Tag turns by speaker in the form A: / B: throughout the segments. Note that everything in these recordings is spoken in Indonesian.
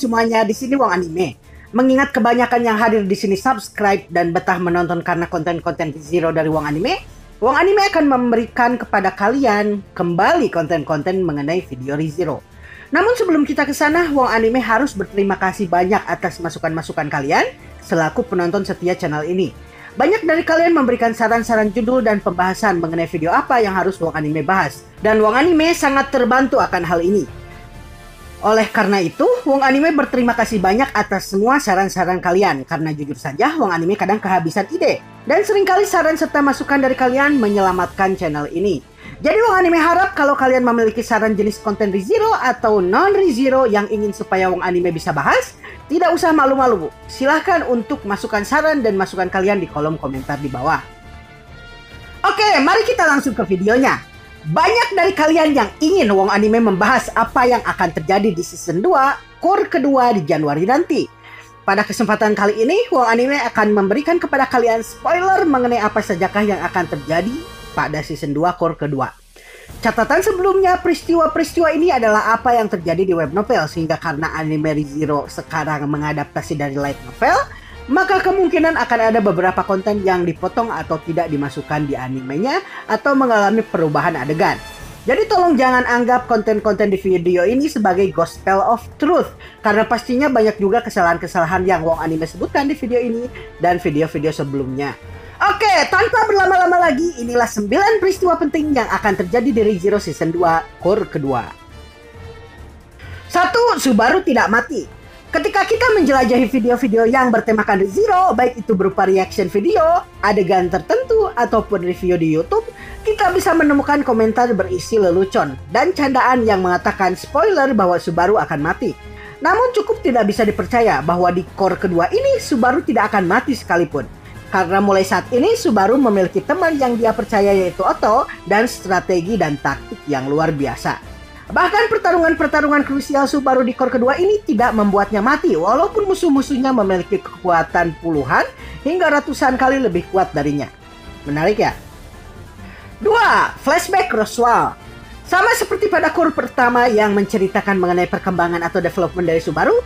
A: semuanya, di sini Wong Anime. Mengingat kebanyakan yang hadir di sini subscribe dan betah menonton karena konten-konten Zero dari Wong Anime akan memberikan kepada kalian kembali konten-konten mengenai video ReZero. Namun sebelum kita ke sana, Wong Anime harus berterima kasih banyak atas masukan-masukan kalian selaku penonton setia channel ini. Banyak dari kalian memberikan saran-saran judul dan pembahasan mengenai video apa yang harus Wong Anime bahas. Dan Wong Anime sangat terbantu akan hal ini. Oleh karena itu, Wong Anime berterima kasih banyak atas semua saran-saran kalian. Karena jujur saja, Wong Anime kadang kehabisan ide. Dan seringkali saran serta masukan dari kalian menyelamatkan channel ini. Jadi Wong Anime harap kalau kalian memiliki saran jenis konten ReZero atau non-ReZero yang ingin supaya Wong Anime bisa bahas, tidak usah malu-malu. Silahkan untuk masukkan saran dan masukan kalian di kolom komentar di bawah. Oke, mari kita langsung ke videonya. Banyak dari kalian yang ingin Wong Anime membahas apa yang akan terjadi di season 2 core kedua di Januari nanti. Pada kesempatan kali ini, Wong Anime akan memberikan kepada kalian spoiler mengenai apa sajakah yang akan terjadi pada season 2 core kedua. Catatan sebelumnya, peristiwa-peristiwa ini adalah apa yang terjadi di web novel, sehingga karena anime ReZero sekarang mengadaptasi dari light novel, maka kemungkinan akan ada beberapa konten yang dipotong atau tidak dimasukkan di animenya atau mengalami perubahan adegan. Jadi tolong jangan anggap konten-konten di video ini sebagai gospel of truth, karena pastinya banyak juga kesalahan-kesalahan yang Wong Anime sebutkan di video ini dan video-video sebelumnya. Oke, tanpa berlama-lama lagi, inilah 9 peristiwa penting yang akan terjadi di ReZero Season 2 core kedua. 1. Subaru tidak mati. Ketika kita menjelajahi video-video yang bertemakan ReZero, baik itu berupa reaction video, adegan tertentu, ataupun review di YouTube, kita bisa menemukan komentar berisi lelucon dan candaan yang mengatakan spoiler bahwa Subaru akan mati. Namun cukup tidak bisa dipercaya bahwa di core kedua ini Subaru tidak akan mati sekalipun. Karena mulai saat ini Subaru memiliki teman yang dia percaya yaitu Otto dan strategi dan taktik yang luar biasa. Bahkan pertarungan-pertarungan krusial Subaru di core kedua ini tidak membuatnya mati walaupun musuh-musuhnya memiliki kekuatan puluhan hingga ratusan kali lebih kuat darinya. Menarik ya? 2. Flashback Roswell. Sama seperti pada core pertama yang menceritakan mengenai perkembangan atau development dari Subaru,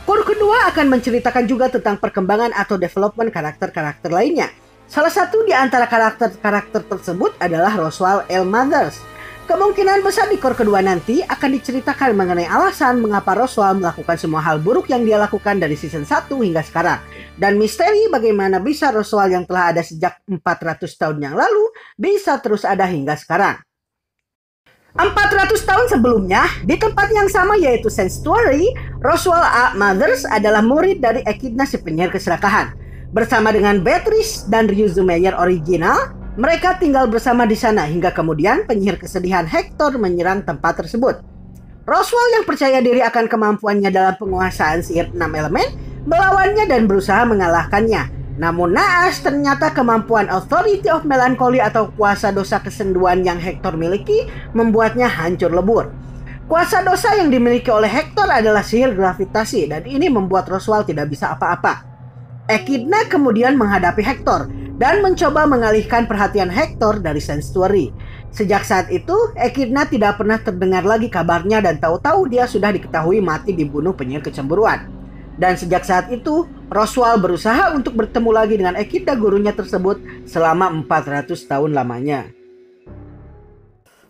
A: core kedua akan menceritakan juga tentang perkembangan atau development karakter-karakter lainnya. Salah satu di antara karakter-karakter tersebut adalah Roswell L. Mothers. Kemungkinan besar di core kedua nanti akan diceritakan mengenai alasan mengapa Roswell melakukan semua hal buruk yang dia lakukan dari season 1 hingga sekarang. Dan misteri bagaimana bisa Roswell yang telah ada sejak 400 tahun yang lalu bisa terus ada hingga sekarang. 400 tahun sebelumnya, di tempat yang sama yaitu Sanctuary, Roswell A. Mothers adalah murid dari Echidna si penyihir keserakahan. Bersama dengan Beatrice dan Ryuzo Meyer original, mereka tinggal bersama di sana hingga kemudian penyihir kesedihan Hector menyerang tempat tersebut. Roswell yang percaya diri akan kemampuannya dalam penguasaan sihir 6 elemen melawannya dan berusaha mengalahkannya. Namun naas, ternyata kemampuan Authority of Melancholy atau kuasa dosa kesenduan yang Hector miliki membuatnya hancur lebur. Kuasa dosa yang dimiliki oleh Hector adalah sihir gravitasi dan ini membuat Roswell tidak bisa apa-apa. Echidna kemudian menghadapi Hector dan mencoba mengalihkan perhatian Hector dari Sanctuary. Sejak saat itu, Echidna tidak pernah terdengar lagi kabarnya dan tahu-tahu dia sudah diketahui mati dibunuh penyihir kecemburuan. Dan sejak saat itu, Roswell berusaha untuk bertemu lagi dengan Echidna gurunya tersebut selama 400 tahun lamanya.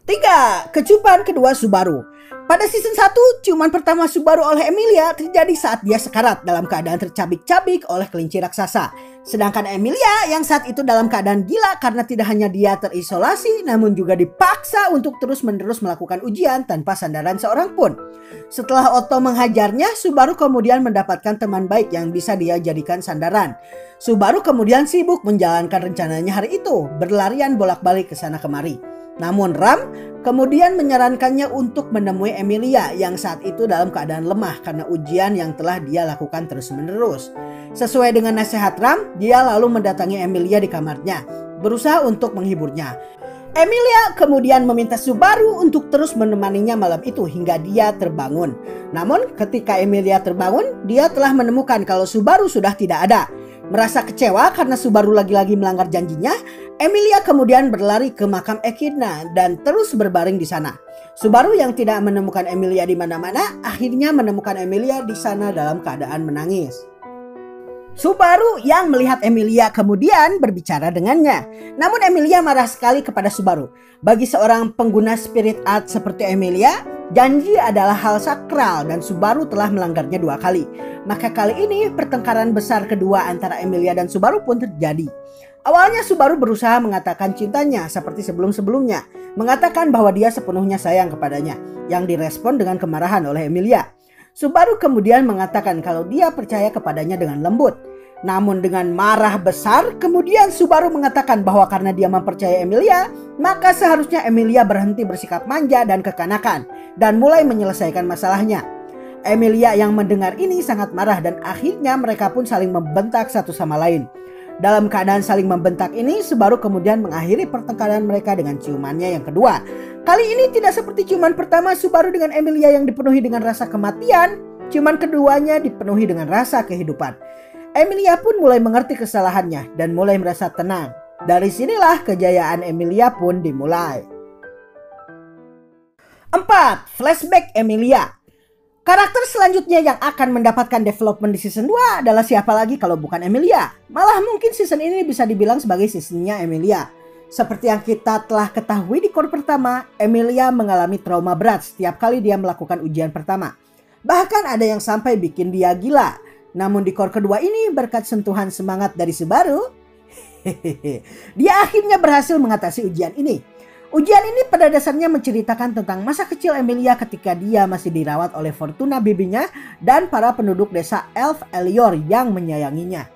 A: 3. Kecupan kedua Subaru. Pada season 1, ciuman pertama Subaru oleh Emilia terjadi saat dia sekarat dalam keadaan tercabik-cabik oleh kelinci raksasa. Sedangkan Emilia yang saat itu dalam keadaan gila karena tidak hanya dia terisolasi namun juga dipaksa untuk terus-menerus melakukan ujian tanpa sandaran seorang pun. Setelah Otto menghajarnya, Subaru kemudian mendapatkan teman baik yang bisa dia jadikan sandaran. Subaru kemudian sibuk menjalankan rencananya hari itu, berlarian bolak-balik ke sana kemari. Namun Ram kemudian menyarankannya untuk menemui Emilia yang saat itu dalam keadaan lemah karena ujian yang telah dia lakukan terus-menerus. Sesuai dengan nasihat Ram, dia lalu mendatangi Emilia di kamarnya, berusaha untuk menghiburnya. Emilia kemudian meminta Subaru untuk terus menemaninya malam itu hingga dia terbangun. Namun ketika Emilia terbangun, dia telah menemukan kalau Subaru sudah tidak ada. Merasa kecewa karena Subaru lagi-lagi melanggar janjinya Emilia kemudian berlari ke makam Echidna dan terus berbaring di sana. Subaru yang tidak menemukan Emilia di mana-mana akhirnya menemukan Emilia di sana dalam keadaan menangis. Subaru yang melihat Emilia kemudian berbicara dengannya. Namun Emilia marah sekali kepada Subaru. Bagi seorang pengguna spirit art seperti Emilia, janji adalah hal sakral dan Subaru telah melanggarnya 2 kali. Maka kali ini pertengkaran besar kedua antara Emilia dan Subaru pun terjadi. Awalnya Subaru berusaha mengatakan cintanya seperti sebelum-sebelumnya. Mengatakan bahwa dia sepenuhnya sayang kepadanya. Yang direspon dengan kemarahan oleh Emilia. Subaru kemudian mengatakan kalau dia percaya kepadanya dengan lembut. Namun dengan marah besar, kemudian Subaru mengatakan bahwa karena dia mempercayai Emilia, maka seharusnya Emilia berhenti bersikap manja dan kekanakan dan mulai menyelesaikan masalahnya. Emilia yang mendengar ini sangat marah dan akhirnya mereka pun saling membentak satu sama lain. Dalam keadaan saling membentak ini, Subaru kemudian mengakhiri pertengkaran mereka dengan ciumannya yang kedua. Kali ini tidak seperti ciuman pertama Subaru dengan Emilia yang dipenuhi dengan rasa kematian. Ciuman keduanya dipenuhi dengan rasa kehidupan. Emilia pun mulai mengerti kesalahannya dan mulai merasa tenang. Dari sinilah kejayaan Emilia pun dimulai. 4. Flashback Emilia. Karakter selanjutnya yang akan mendapatkan development di season 2 adalah siapa lagi kalau bukan Emilia. Malah mungkin season ini bisa dibilang sebagai seasonnya Emilia. Seperti yang kita telah ketahui di core pertama, Emilia mengalami trauma berat setiap kali dia melakukan ujian pertama. Bahkan ada yang sampai bikin dia gila. Namun di core kedua ini berkat sentuhan semangat dari Subaru, dia akhirnya berhasil mengatasi ujian ini. Ujian ini pada dasarnya menceritakan tentang masa kecil Emilia ketika dia masih dirawat oleh Fortuna bibinya dan para penduduk desa Elf Elior yang menyayanginya.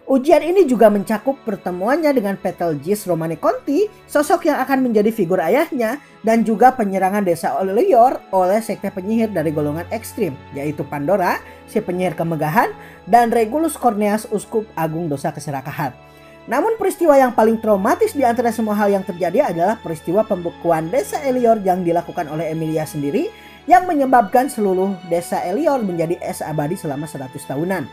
A: Ujian ini juga mencakup pertemuannya dengan Betelgeuse Romanée-Conti, sosok yang akan menjadi figur ayahnya, dan juga penyerangan desa Elior oleh sekte penyihir dari golongan ekstrim, yaitu Pandora, si penyihir kemegahan, dan Regulus Corneas, uskup agung dosa keserakahan. Namun peristiwa yang paling traumatis di antara semua hal yang terjadi adalah peristiwa pembekuan desa Elior yang dilakukan oleh Emilia sendiri yang menyebabkan seluruh desa Elior menjadi es abadi selama 100 tahunan.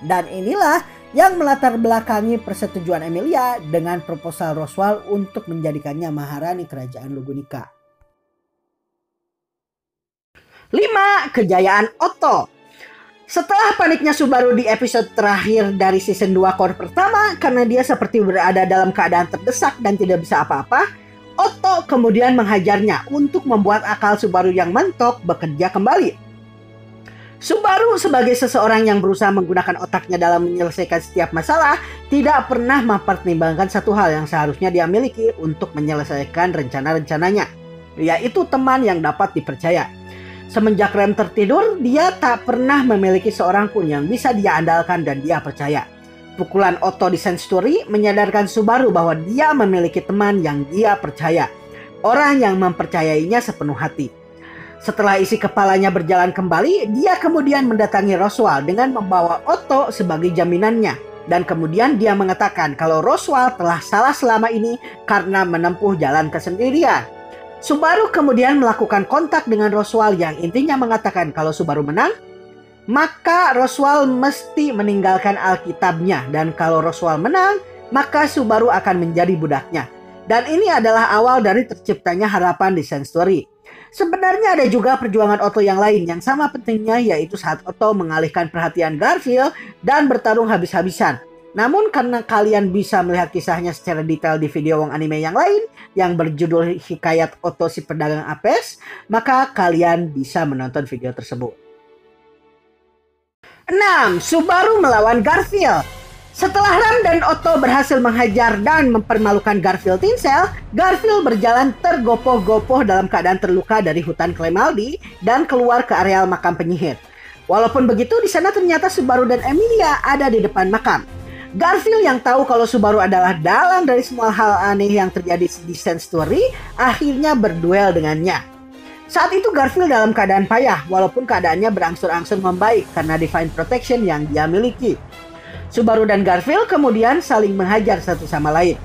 A: Dan inilah yang melatar belakangi persetujuan Emilia dengan proposal Roswaal untuk menjadikannya Maharani Kerajaan Lugunica. 5. Kejayaan Otto. Setelah paniknya Subaru di episode terakhir dari season 2 core pertama karena dia seperti berada dalam keadaan terdesak dan tidak bisa apa-apa, Otto kemudian menghajarnya untuk membuat akal Subaru yang mentok bekerja kembali. Subaru sebagai seseorang yang berusaha menggunakan otaknya dalam menyelesaikan setiap masalah tidak pernah mempertimbangkan satu hal yang seharusnya dia miliki untuk menyelesaikan rencana-rencananya, yaitu teman yang dapat dipercaya. Semenjak Rem tertidur, dia tak pernah memiliki seorang pun yang bisa dia andalkan dan dia percaya. Pukulan Otto di Sanctuary menyadarkan Subaru bahwa dia memiliki teman yang dia percaya. Orang yang mempercayainya sepenuh hati. Setelah isi kepalanya berjalan kembali, dia kemudian mendatangi Roswaal dengan membawa Otto sebagai jaminannya. Dan kemudian dia mengatakan kalau Roswaal telah salah selama ini karena menempuh jalan kesendirian. Subaru kemudian melakukan kontak dengan Roswaal yang intinya mengatakan kalau Subaru menang, maka Roswaal mesti meninggalkan Alkitabnya. Dan kalau Roswaal menang, maka Subaru akan menjadi budaknya. Dan ini adalah awal dari terciptanya harapan di Sanctuary. Sebenarnya ada juga perjuangan Otto yang lain yang sama pentingnya, yaitu saat Otto mengalihkan perhatian Garfield dan bertarung habis-habisan. Namun karena kalian bisa melihat kisahnya secara detail di video wong anime yang lain yang berjudul Hikayat Otto si Pedagang Apes, maka kalian bisa menonton video tersebut. 6. Subaru melawan Garfield. Setelah Ram dan Otto berhasil menghajar dan mempermalukan Garfield Tinsel, Garfield berjalan tergopoh-gopoh dalam keadaan terluka dari hutan Klemaldi dan keluar ke areal makam penyihir. Walaupun begitu, di sana ternyata Subaru dan Emilia ada di depan makam. Garfield yang tahu kalau Subaru adalah dalang dari semua hal aneh yang terjadi di Sanctuary akhirnya berduel dengannya. Saat itu Garfield dalam keadaan payah walaupun keadaannya berangsur-angsur membaik karena Divine Protection yang dia miliki. Subaru dan Garfield kemudian saling menghajar satu sama lain.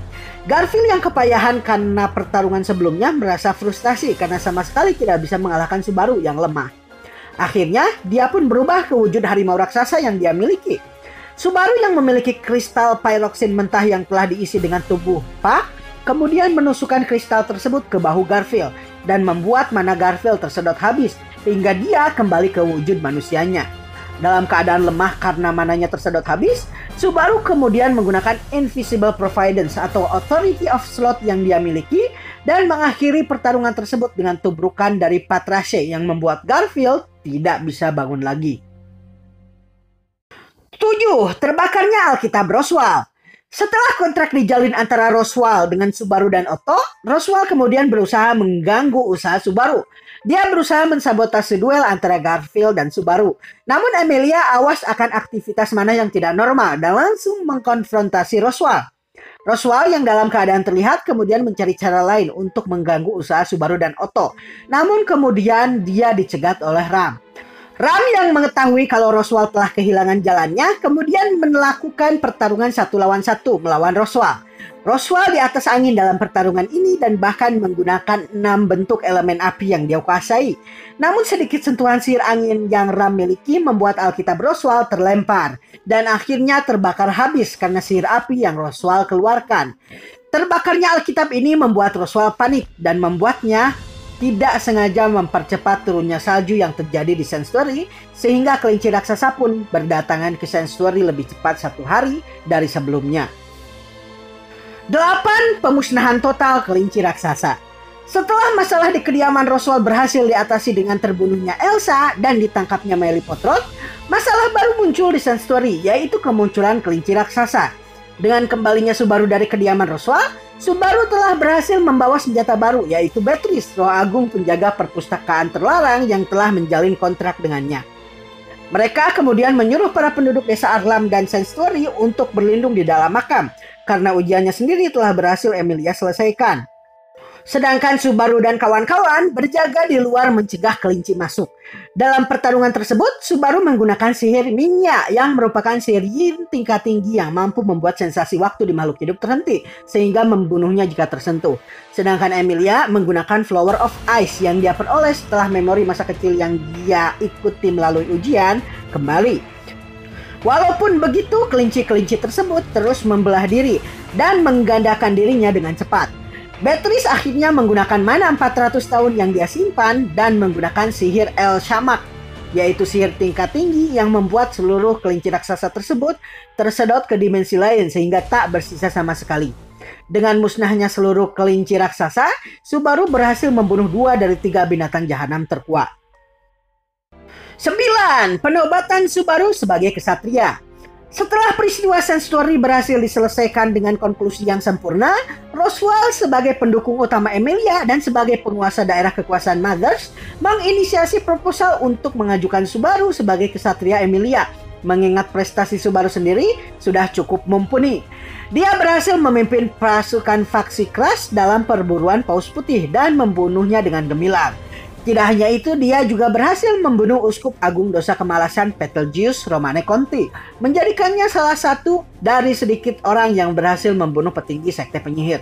A: Garfield yang kepayahan karena pertarungan sebelumnya merasa frustasi karena sama sekali tidak bisa mengalahkan Subaru yang lemah. Akhirnya dia pun berubah ke wujud harimau raksasa yang dia miliki. Subaru yang memiliki kristal pyroxene mentah yang telah diisi dengan tubuh Pak kemudian menusukkan kristal tersebut ke bahu Garfield dan membuat mana Garfield tersedot habis hingga dia kembali ke wujud manusianya. Dalam keadaan lemah karena mananya tersedot habis, Subaru kemudian menggunakan Invisible Providence atau Authority of Slot yang dia miliki dan mengakhiri pertarungan tersebut dengan tubrukan dari Patrache yang membuat Garfield tidak bisa bangun lagi. 7. Terbakarnya Alkitab Roswell. Setelah kontrak dijalin antara Roswell dengan Subaru dan Otto, Roswell kemudian berusaha mengganggu usaha Subaru. Dia berusaha mensabotase duel antara Garfield dan Subaru. Namun Amelia awas akan aktivitas mana yang tidak normal dan langsung mengkonfrontasi Roswell. Roswell yang dalam keadaan terlihat kemudian mencari cara lain untuk mengganggu usaha Subaru dan Otto. Namun kemudian dia dicegat oleh Ram. Ram yang mengetahui kalau Roswell telah kehilangan jalannya, kemudian melakukan pertarungan 1 lawan 1 melawan Roswell. Roswell di atas angin dalam pertarungan ini dan bahkan menggunakan 6 bentuk elemen api yang dia kuasai. Namun sedikit sentuhan sihir angin yang Ram miliki membuat Alkitab Roswell terlempar dan akhirnya terbakar habis karena sihir api yang Roswell keluarkan. Terbakarnya Alkitab ini membuat Roswell panik dan membuatnya tidak sengaja mempercepat turunnya salju yang terjadi di Sanctuary, sehingga kelinci raksasa pun berdatangan ke Sanctuary lebih cepat 1 hari dari sebelumnya. 8. Pemusnahan total kelinci raksasa. Setelah masalah di kediaman Roswell berhasil diatasi dengan terbunuhnya Elsa dan ditangkapnya Miley Potrot, masalah baru muncul di Sanctuary, yaitu kemunculan kelinci raksasa. Dengan kembalinya Subaru dari kediaman Roswell, Subaru telah berhasil membawa senjata baru, yaitu Beatrice, roh agung penjaga perpustakaan terlarang yang telah menjalin kontrak dengannya. Mereka kemudian menyuruh para penduduk desa Arlam dan Sanctuary untuk berlindung di dalam makam, karena ujiannya sendiri telah berhasil Amelia selesaikan. Sedangkan Subaru dan kawan-kawan berjaga di luar mencegah kelinci masuk. Dalam pertarungan tersebut, Subaru menggunakan sihir Minya yang merupakan sihir yin tingkat tinggi yang mampu membuat sensasi waktu di makhluk hidup terhenti, sehingga membunuhnya jika tersentuh. Sedangkan Amelia menggunakan Flower of Ice yang dia peroleh setelah memori masa kecil yang dia ikuti melalui ujian kembali. Walaupun begitu, kelinci-kelinci tersebut terus membelah diri dan menggandakan dirinya dengan cepat. Beatrice akhirnya menggunakan mana 400 tahun yang dia simpan dan menggunakan sihir El Shamak, yaitu sihir tingkat tinggi yang membuat seluruh kelinci raksasa tersebut tersedot ke dimensi lain sehingga tak bersisa sama sekali. Dengan musnahnya seluruh kelinci raksasa, Subaru berhasil membunuh 2 dari 3 binatang jahanam terkuat. 9. Penobatan Subaru sebagai kesatria. Setelah peristiwa Sanctuary berhasil diselesaikan dengan konklusi yang sempurna, Roswell sebagai pendukung utama Amelia dan sebagai penguasa daerah kekuasaan Mothers menginisiasi proposal untuk mengajukan Subaru sebagai kesatria Amelia, mengingat prestasi Subaru sendiri sudah cukup mumpuni. Dia berhasil memimpin pasukan faksi Crash dalam perburuan Paus Putih dan membunuhnya dengan gemilang. Tidak hanya itu, dia juga berhasil membunuh Uskup Agung Dosa Kemalasan Betelgeuse Romane Conti, menjadikannya salah satu dari sedikit orang yang berhasil membunuh petinggi sekte penyihir.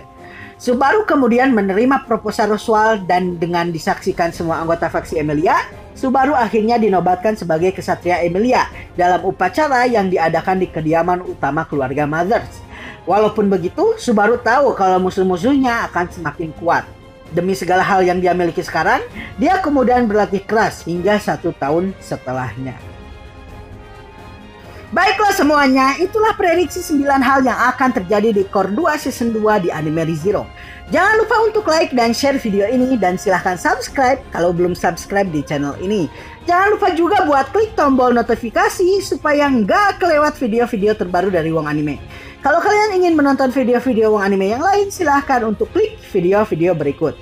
A: Subaru kemudian menerima proposal Roswell dan dengan disaksikan semua anggota faksi Amelia, Subaru akhirnya dinobatkan sebagai kesatria Amelia dalam upacara yang diadakan di kediaman utama keluarga Mothers. Walaupun begitu, Subaru tahu kalau musuh-musuhnya akan semakin kuat. Demi segala hal yang dia miliki sekarang, dia kemudian berlatih keras hingga 1 tahun setelahnya. Baiklah semuanya, itulah prediksi 9 hal yang akan terjadi di Core 2 Season 2 di Anime ReZero. Jangan lupa untuk like dan share video ini dan silahkan subscribe kalau belum subscribe di channel ini. Jangan lupa juga buat klik tombol notifikasi supaya nggak kelewat video-video terbaru dari Wong Anime. Kalau kalian ingin menonton video-video Wong Anime yang lain, silahkan untuk klik video-video berikut.